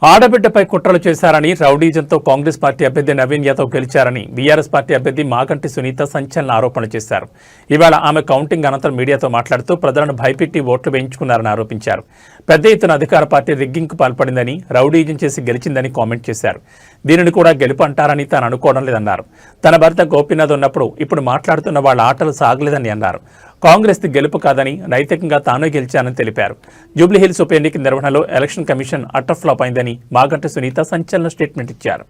ఆడబిడ్డపై కుట్రలు చేశారని రౌడీజంతో కాంగ్రెస్ పార్టీ అభ్యర్థి నవీన్ యాదవ్ గెలిచారని బీఆర్ఎస్ పార్టీ అభ్యర్థి మాగంటి సునీత సంచలన ఆరోపణలు చేశారు. ఇవాళ ఆమె కౌంటింగ్ అనంతరం మీడియాతో మాట్లాడుతూ ప్రజలను భయపెట్టి ఓట్లు వేయించుకున్నారని ఆరోపించారు. పెద్ద ఎత్తున అధికార పార్టీ రిగ్గింగ్కు పాల్పడిందని, రౌడీజం చేసి గెలిచిందని కామెంట్ చేశారు. దీనిని కూడా గెలుపు అంటారని తాను అనుకోవడం లేదన్నారు. తన భర్త గోపీనాథ్ ఉన్నప్పుడు ఇప్పుడు మాట్లాడుతున్న వాళ్ళ ఆటలు సాగలేదని అన్నారు. కాంగ్రెస్ గెలుపు కాదని, నైతికంగా తాను గెలిచానని తెలిపారు. జూబ్లీహిల్స్ ఉప ఎన్నిక నిర్వహణలో ఎలక్షన్ కమిషన్ అటర్ ఫ్లాప్ అయిందని మాగంటి సునీత సంచలన స్టేట్మెంట్ ఇచ్చారు.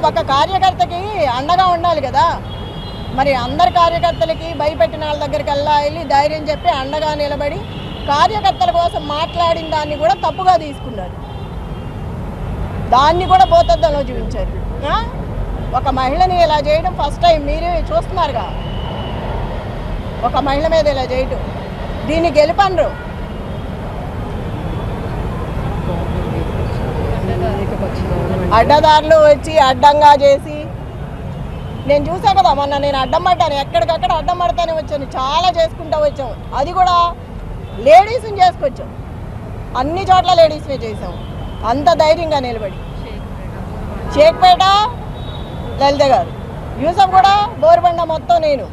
ఒక కార్యకర్తకి అండగా ఉండాలి కదా, మరి అందరి కార్యకర్తలకి భయపెట్టిన వాళ్ళ దగ్గరికి వెళ్ళి ధైర్యం చెప్పి అండగా నిలబడి కార్యకర్తల కోసం మాట్లాడిన దాన్ని కూడా తప్పుగా తీసుకున్నారు. దాన్ని కూడా భూతద్దంలో చూపించారు. ఒక మహిళని ఇలా చేయడం ఫస్ట్ టైం మీరే చూస్తున్నారుగా. ఒక మహిళ మీద ఇలా చేయటం, దీన్ని గెలుపండ్రు. అడ్డదారులు వచ్చి అడ్డంగా చేసి నేను చూసా కదా, మొన్న నేను అడ్డం పడ్డాను, ఎక్కడికక్కడ అడ్డం పడతానే వచ్చాను, చాలా చేసుకుంటూ వచ్చాము. అది కూడా లేడీస్ని చేసుకొచ్చాం, అన్ని చోట్ల లేడీస్నే చేసాము. అంత ధైర్యంగా నిలబడి షేక్పేట లలిత గారు, యూసఫ్ కూడా బోరుబండ మొత్తం నేను